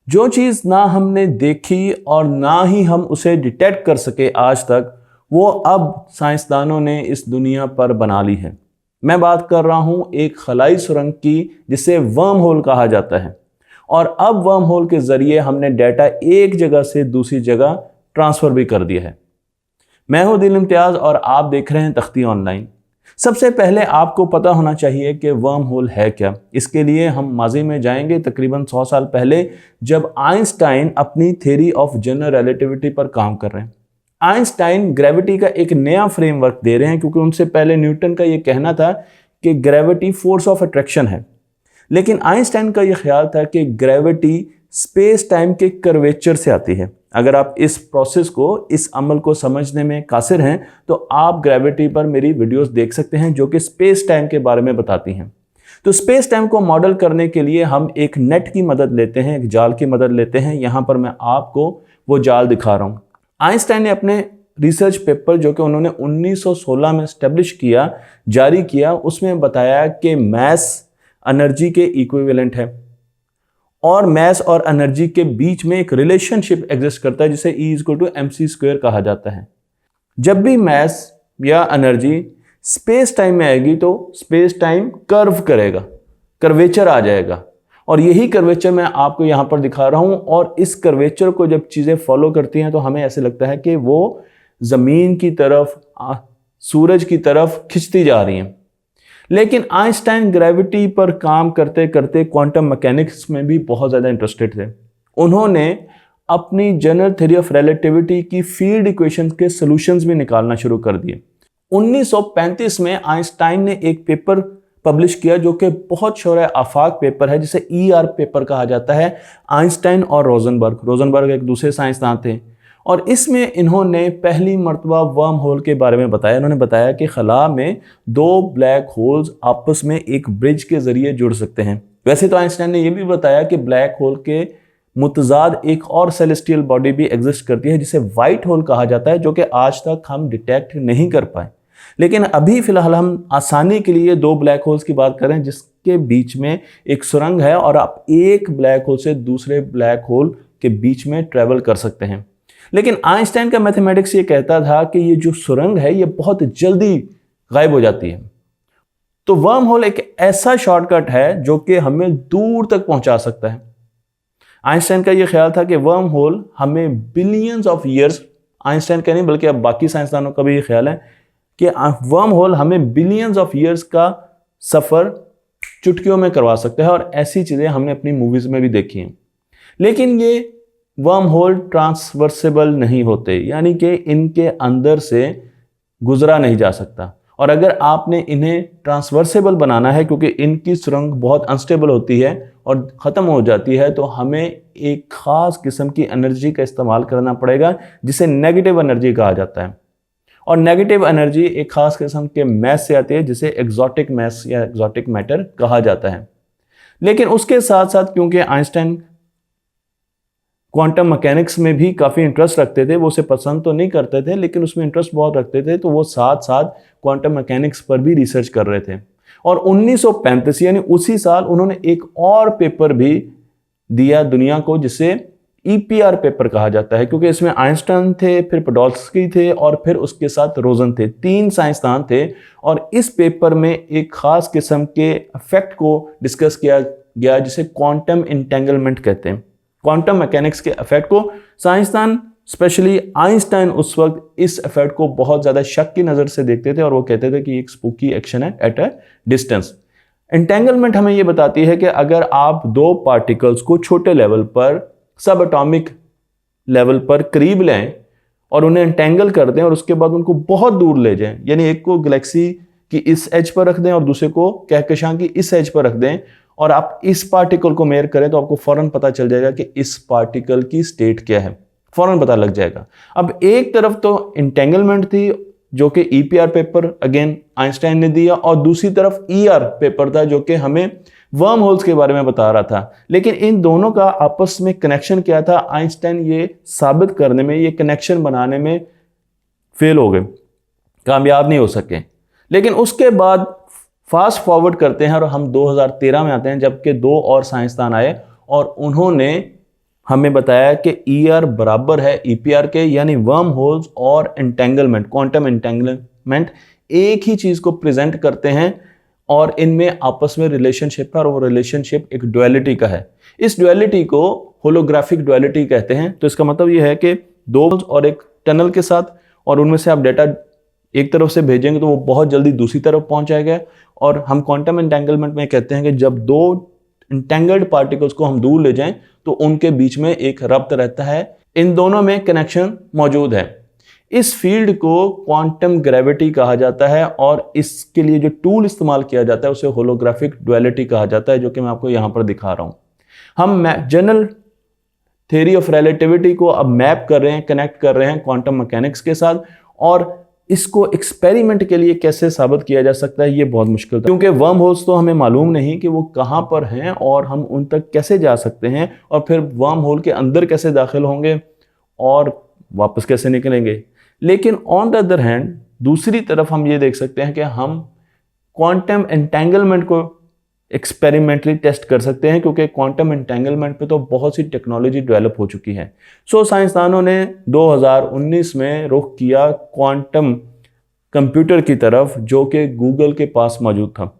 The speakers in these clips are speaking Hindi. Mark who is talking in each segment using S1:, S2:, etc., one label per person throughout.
S1: जो चीज़ ना हमने देखी और ना ही हम उसे डिटेक्ट कर सके आज तक, वो अब साइंसदानों ने इस दुनिया पर बना ली है। मैं बात कर रहा हूँ एक खलाई सुरंग की, जिसे वर्म होल कहा जाता है। और अब वर्म होल के ज़रिए हमने डाटा एक जगह से दूसरी जगह ट्रांसफ़र भी कर दिया है। मैं हूँ दिल इम्तियाज़ और आप देख रहे हैं तख्ती ऑनलाइन। सबसे पहले आपको पता होना चाहिए कि वर्म होल है क्या। इसके लिए हम माजी में जाएंगे तकरीबन 100 साल पहले, जब आइंस्टाइन अपनी थ्योरी ऑफ जनरल रिलेटिविटी पर काम कर रहे हैं। आइंस्टाइन ग्रेविटी का एक नया फ्रेमवर्क दे रहे हैं, क्योंकि उनसे पहले न्यूटन का ये कहना था कि ग्रेविटी फोर्स ऑफ अट्रैक्शन है। लेकिन आइंस्टाइन का ये ख्याल था कि ग्रेविटी स्पेस टाइम के कर्वेचर से आती है। अगर आप इस प्रोसेस को, इस अमल को समझने में कासिर हैं, तो आप ग्रेविटी पर मेरी वीडियोस देख सकते हैं जो कि स्पेस टाइम के बारे में बताती हैं। तो स्पेस टाइम को मॉडल करने के लिए हम एक नेट की मदद लेते हैं, एक जाल की मदद लेते हैं। यहाँ पर मैं आपको वो जाल दिखा रहा हूँ। आइंस्टाइन ने अपने रिसर्च पेपर, जो कि उन्होंने 1916 में एस्टेब्लिश किया, जारी किया, उसमें बताया कि मैस एनर्जी के इक्विवेलेंट है और मैस और एनर्जी के बीच में एक रिलेशनशिप एग्जिस्ट करता है, जिसे E=mc² कहा जाता है। जब भी मैस या एनर्जी स्पेस टाइम में आएगी तो स्पेस टाइम कर्व करेगा, कर्वेचर आ जाएगा। और यही कर्वेचर मैं आपको यहाँ पर दिखा रहा हूँ। और इस कर्वेचर को जब चीज़ें फॉलो करती हैं तो हमें ऐसे लगता है कि वो ज़मीन की तरफ, सूरज की तरफ खिंचती जा रही हैं। लेकिन आइंस्टाइन ग्रेविटी पर काम करते करते क्वांटम मैकेनिक्स में भी बहुत ज़्यादा इंटरेस्टेड थे। उन्होंने अपनी जनरल थ्योरी ऑफ रिलेटिविटी की फील्ड इक्वेशंस के सॉल्यूशंस भी निकालना शुरू कर दिए। 1935 में आइंस्टाइन ने एक पेपर पब्लिश किया जो कि बहुत शोर आफाक पेपर है, जिसे ER पेपर कहा जाता है। आइंस्टाइन और रोजनबर्ग एक दूसरे साइंसदान थे, और इसमें इन्होंने पहली मर्तबा वर्म होल के बारे में बताया। इन्होंने बताया कि खला में दो ब्लैक होल्स आपस में एक ब्रिज के ज़रिए जुड़ सकते हैं। वैसे तो आइंस्टाइन ने यह भी बताया कि ब्लैक होल के मुतजाद एक और सेलेस्टियल बॉडी भी एग्जिस्ट करती है, जिसे वाइट होल कहा जाता है, जो कि आज तक हम डिटेक्ट नहीं कर पाए। लेकिन अभी फ़िलहाल हम आसानी के लिए दो ब्लैक होल्स की बात करें, जिसके बीच में एक सुरंग है और आप एक ब्लैक होल से दूसरे ब्लैक होल के बीच में ट्रैवल कर सकते हैं। लेकिन आइंस्टाइन का मैथमेटिक्स ये कहता था कि ये जो सुरंग है ये बहुत जल्दी गायब हो जाती है। तो वर्म होल एक ऐसा शॉर्टकट है जो कि हमें दूर तक पहुंचा सकता है। आइंस्टाइन का ये ख्याल था कि वर्म होल हमें बिलियंस ऑफ ईयर्स, आइंस्टाइन का नहीं बल्कि अब बाकी साइंसदानों का भी ये ख्याल है कि वर्म होल हमें बिलियंस ऑफ ईयर्स का सफ़र चुटकियों में करवा सकता है। और ऐसी चीज़ें हमने अपनी मूवीज़ में भी देखी हैं। लेकिन ये वर्म होल ट्रांसवर्सेबल नहीं होते, यानी कि इनके अंदर से गुजरा नहीं जा सकता। और अगर आपने इन्हें ट्रांसवर्सेबल बनाना है, क्योंकि इनकी सुरंग बहुत अनस्टेबल होती है और ख़त्म हो जाती है, तो हमें एक ख़ास किस्म की एनर्जी का इस्तेमाल करना पड़ेगा, जिसे नेगेटिव एनर्जी कहा जाता है। और नेगेटिव एनर्जी एक ख़ास किस्म के मैस से आती है, जिसे एक्जॉटिक मैस या एक्जॉटिक मैटर कहा जाता है। लेकिन उसके साथ साथ, क्योंकि आइंस्टाइन क्वांटम मैकेनिक्स में भी काफ़ी इंटरेस्ट रखते थे, वो उसे पसंद तो नहीं करते थे लेकिन उसमें इंटरेस्ट बहुत रखते थे, तो वो साथ साथ क्वांटम मैकेनिक्स पर भी रिसर्च कर रहे थे। और 1935 यानी उसी साल उन्होंने एक और पेपर भी दिया दुनिया को, जिसे EPR पेपर कहा जाता है, क्योंकि इसमें आइंस्टाइन थे, फिर पोडोल्स्की थे और फिर उसके साथ रोजन थे। 3 साइंसदान थे। और इस पेपर में एक ख़ास किस्म के इफेक्ट को डिस्कस किया गया, जिसे क्वांटम इंटेंगलमेंट कहते हैं। क्वांटम मैकेनिक्स के इफेक्ट को साइंसदान, स्पेशली आइंस्टाइन, उस वक्त इस इफेक्ट को बहुत ज़्यादा शक की नज़र से देखते थे और वो कहते थे कि एक स्पूकी एक्शन है एट अ डिस्टेंस। एंटेंगलमेंट हमें ये बताती है कि अगर आप दो पार्टिकल्स को छोटे लेवल पर, सब एटॉमिक लेवल पर करीब लें और उन्हें एंटेंगल कर दें और उसके बाद उनको बहुत दूर ले जाएं, यानी एक को गैलेक्सी की इस एज पर रख दें और दूसरे को कहकशां की इस एज पर रख दें, और आप इस पार्टिकल को मेजर करें, तो आपको फौरन पता चल जाएगा कि इस पार्टिकल की स्टेट क्या है, फौरन पता लग जाएगा। अब एक तरफ तो इंटेंगलमेंट थी, जो कि EPR पेपर अगेन आइंस्टाइन ने दिया, और दूसरी तरफ ER पेपर था, जो कि हमें वर्म होल्स के बारे में बता रहा था। लेकिन इन दोनों का आपस में कनेक्शन क्या था, आइंस्टाइन ये साबित करने में, ये कनेक्शन बनाने में फेल हो गए, कामयाब नहीं हो सके। लेकिन उसके बाद फास्ट फॉरवर्ड करते हैं और हम 2013 में आते हैं, जबकि 2 और साइंसदान आए और उन्होंने हमें बताया कि ER बराबर है EPR के, यानी वर्म होल्स और एंटेंगलमेंट, क्वांटम एंटेंगलमेंट एक ही चीज को प्रेजेंट करते हैं और इनमें आपस में रिलेशनशिप है और वो रिलेशनशिप एक डुअलिटी का है। इस डुअलिटी को होलोग्राफिक डुअलिटी कहते हैं। तो इसका मतलब ये है कि दो और एक टनल के साथ, और उनमें से आप डाटा एक तरफ से भेजेंगे तो वो बहुत जल्दी दूसरी तरफ पहुंच जाएगा। और हम क्वांटम एंटेंगलमेंट में कहते हैं कि जब दो इंटेंगल्ड पार्टिकल्स को हम दूर ले जाएं तो उनके बीच में एक रब्त रहता है, इन दोनों में कनेक्शन मौजूद है। इस फील्ड को क्वांटम ग्रेविटी कहा जाता है और इसके लिए जो टूल इस्तेमाल किया जाता है उसे होलोग्राफिक डुअलिटी कहा जाता है, जो कि मैं आपको यहां पर दिखा रहा हूं। हम जनरल थ्योरी ऑफ रिलेटिविटी को अब मैप कर रहे हैं, कनेक्ट कर रहे हैं क्वांटम मैकेनिक्स के साथ, और इसको एक्सपेरिमेंट के लिए कैसे साबित किया जा सकता है ये बहुत मुश्किल था, क्योंकि वर्म होल्स तो हमें मालूम नहीं कि वो कहां पर हैं और हम उन तक कैसे जा सकते हैं, और फिर वर्म होल के अंदर कैसे दाखिल होंगे और वापस कैसे निकलेंगे। लेकिन ऑन द अदर हैंड दूसरी तरफ हम ये देख सकते हैं कि हम क्वांटम एंटेंगलमेंट को एक्सपेरिमेंटली टेस्ट कर सकते हैं, क्योंकि क्वांटम एंटेंगलमेंट पे तो बहुत सी टेक्नोलॉजी डेवलप हो चुकी है। साइंसदानों ने 2019 में रुख किया क्वांटम कंप्यूटर की तरफ, जो कि गूगल के पास मौजूद था।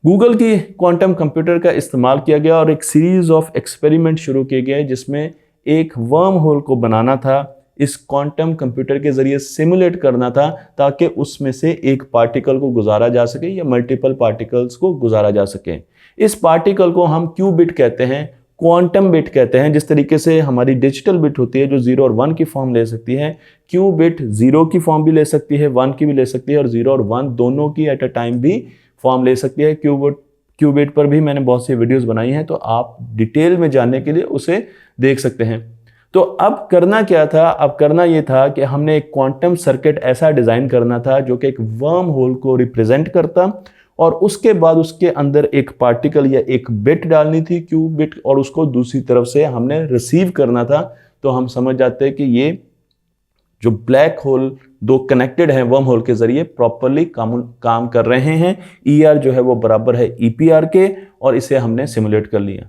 S1: गूगल की क्वांटम कंप्यूटर का इस्तेमाल किया गया और एक सीरीज ऑफ एक्सपेरिमेंट शुरू किए गए, जिसमें एक वर्म होल को बनाना था, इस क्वांटम कंप्यूटर के जरिए सिमुलेट करना था, ताकि उसमें से एक पार्टिकल को गुजारा जा सके या मल्टीपल पार्टिकल्स को गुजारा जा सके। इस पार्टिकल को हम क्यूबिट कहते हैं, क्वांटम बिट कहते हैं। जिस तरीके से हमारी डिजिटल बिट होती है जो 0 और 1 की फॉर्म ले सकती है, क्यूबिट 0 की फॉर्म भी ले सकती है, 1 की भी ले सकती है, और 0 और 1 दोनों की एट अ टाइम भी फॉर्म ले सकती है। क्यूबिट पर भी मैंने बहुत सी वीडियोस बनाई हैं, तो आप डिटेल में जानने के लिए उसे देख सकते हैं। तो अब करना क्या था? अब करना यह था कि हमने एक क्वांटम सर्किट ऐसा डिजाइन करना था जो कि एक वर्म होल को रिप्रेजेंट करता, और उसके बाद उसके अंदर एक पार्टिकल या एक बिट डालनी थी, क्यू बिट, और उसको दूसरी तरफ से हमने रिसीव करना था। तो हम समझ जाते हैं कि ये जो ब्लैक होल दो कनेक्टेड हैं वर्म होल के जरिए प्रॉपरली काम कर रहे हैं। ER जो है वो बराबर है EPR के, और इसे हमने सिमुलेट कर लिया।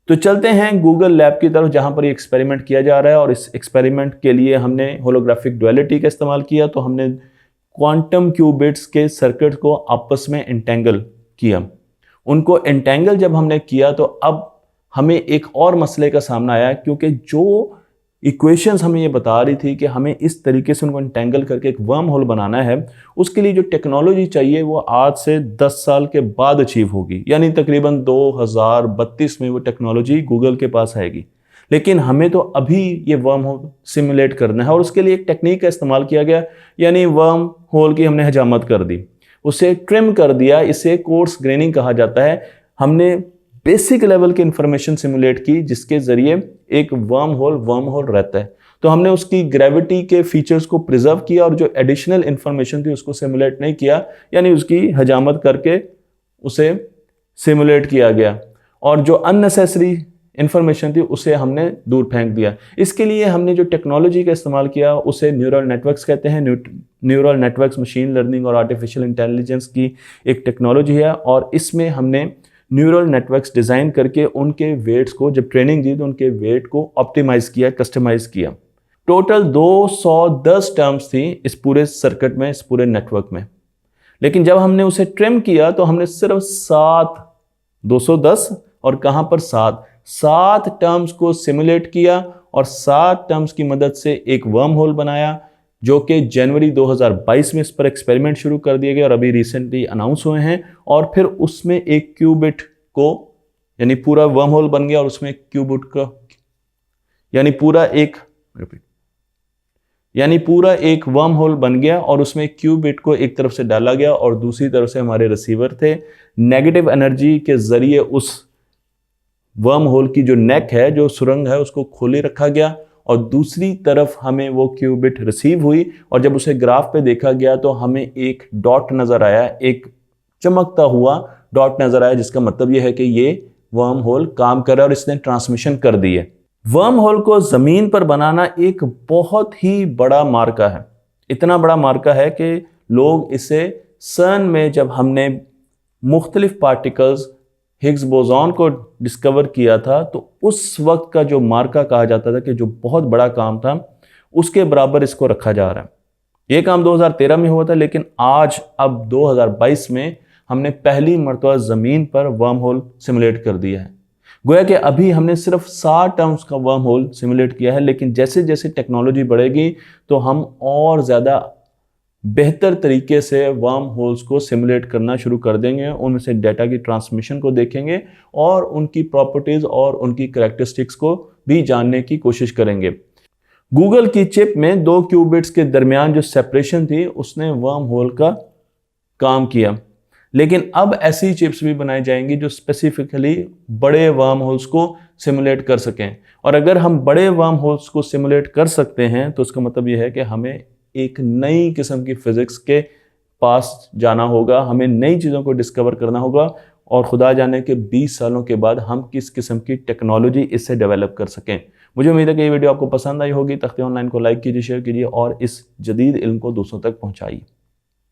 S1: तो चलते हैं गूगल लैब की तरफ, जहां पर ये एक्सपेरिमेंट किया जा रहा है, और इस एक्सपेरिमेंट के लिए हमने होलोग्राफिक डुअलिटी का इस्तेमाल किया। तो हमने क्वांटम क्यूबिट्स के सर्किट को आपस में एंटेंगल किया। उनको एंटेंगल जब हमने किया तो अब हमें एक और मसले का सामना आया, क्योंकि जो इक्वेशंस हमें ये बता रही थी कि हमें इस तरीके से उनको एंटेंगल करके एक वर्म होल बनाना है, उसके लिए जो टेक्नोलॉजी चाहिए वो आज से 10 साल के बाद अचीव होगी, यानी तकरीबन 2032 में वो टेक्नोलॉजी गूगल के पास आएगी। लेकिन हमें तो अभी ये वर्म होल सिमुलेट करना है, और उसके लिए एक टेक्निक का इस्तेमाल किया गया, यानी वर्म होल की हमने हजामत कर दी, उसे ट्रिम कर दिया। इसे कोर्स ग्रेनिंग कहा जाता है। हमने बेसिक लेवल की इंफॉर्मेशन सिमुलेट की, जिसके जरिए एक वर्म होल रहता है। तो हमने उसकी ग्रेविटी के फीचर्स को प्रिजर्व किया, और जो एडिशनल इंफॉर्मेशन थी उसको सिमुलेट नहीं किया, यानी उसकी हजामत करके उसे सिमुलेट किया गया, और जो अननेसेसरी इंफॉर्मेशन थी उसे हमने दूर फेंक दिया। इसके लिए हमने जो टेक्नोलॉजी का इस्तेमाल किया उसे न्यूरल नेटवर्क्स कहते हैं। न्यूरल नेटवर्क्स मशीन लर्निंग और आर्टिफिशियल इंटेलिजेंस की एक टेक्नोलॉजी है, और इसमें हमने न्यूरल नेटवर्क्स डिज़ाइन करके उनके वेट्स को, जब ट्रेनिंग दी तो उनके वेट को ऑप्टिमाइज किया, कस्टमाइज किया। टोटल 210 टर्म्स थी इस पूरे सर्किट में, इस पूरे नेटवर्क में। लेकिन जब हमने उसे ट्रिम किया तो हमने सिर्फ 210 और कहां पर 7 टर्म्स को सिमुलेट किया, और 7 टर्म्स की मदद से एक वर्म होल बनाया, जो कि जनवरी 2022 में इस पर एक्सपेरिमेंट शुरू कर दिए गए और अभी रिसेंटली अनाउंस हुए हैं। और फिर उसमें एक क्यूबिट को, यानी पूरा वर्म होल बन गया, और उसमें एक क्यूबिट का, यानी पूरा एक वर्म होल बन गया, और उसमें क्यूबिट को एक तरफ से डाला गया और दूसरी तरफ से हमारे रिसीवर थे। नेगेटिव एनर्जी के जरिए उस वर्म होल की जो नेक है, जो सुरंग है, उसको खोले रखा गया, और दूसरी तरफ हमें वो क्यूबिट रिसीव हुई। और जब उसे ग्राफ पे देखा गया तो हमें एक डॉट नजर आया, एक चमकता हुआ डॉट नजर आया, जिसका मतलब यह है कि ये वर्म होल काम कर रहा है और इसने ट्रांसमिशन कर दी है। वर्म होल को जमीन पर बनाना एक बहुत ही बड़ा मार्का है। इतना बड़ा मार्का है कि लोग इसे सन में, जब हमने मुख्तलिफ पार्टिकल्स हिग्स बोसॉन को डिस्कवर किया था, तो उस वक्त का जो मार्का कहा जाता था कि जो बहुत बड़ा काम था, उसके बराबर इसको रखा जा रहा है। ये काम 2013 में हुआ था, लेकिन आज अब 2022 में हमने पहली मर्तबा ज़मीन पर वर्म होल सिमुलेट कर दिया है। गोया कि अभी हमने सिर्फ 60 टर्म्स का वर्म होल सिमुलेट किया है, लेकिन जैसे जैसे टेक्नोलॉजी बढ़ेगी तो हम और ज़्यादा बेहतर तरीके से वर्म होल्स को सिमुलेट करना शुरू कर देंगे, उनसे डेटा की ट्रांसमिशन को देखेंगे और उनकी प्रॉपर्टीज़ और उनकी करैक्टरिस्टिक्स को भी जानने की कोशिश करेंगे। गूगल की चिप में 2 क्यूबिट्स के दरमियान जो सेपरेशन थी उसने वर्म होल का काम किया, लेकिन अब ऐसी चिप्स भी बनाई जाएंगी जो स्पेसिफिकली बड़े वर्म होल्स को सिमुलेट कर सकें। और अगर हम बड़े वर्म होल्स को सिमुलेट कर सकते हैं तो उसका मतलब यह है कि हमें एक नई किस्म की फिजिक्स के पास जाना होगा, हमें नई चीज़ों को डिस्कवर करना होगा और खुदा जाने के 20 सालों के बाद हम किस किस्म की टेक्नोलॉजी इससे डेवलप कर सकें। मुझे उम्मीद है कि ये वीडियो आपको पसंद आई होगी। तख्ते ऑनलाइन को लाइक कीजिए, शेयर कीजिए और इस जदीद इल्म को दूसरों तक पहुँचाइए।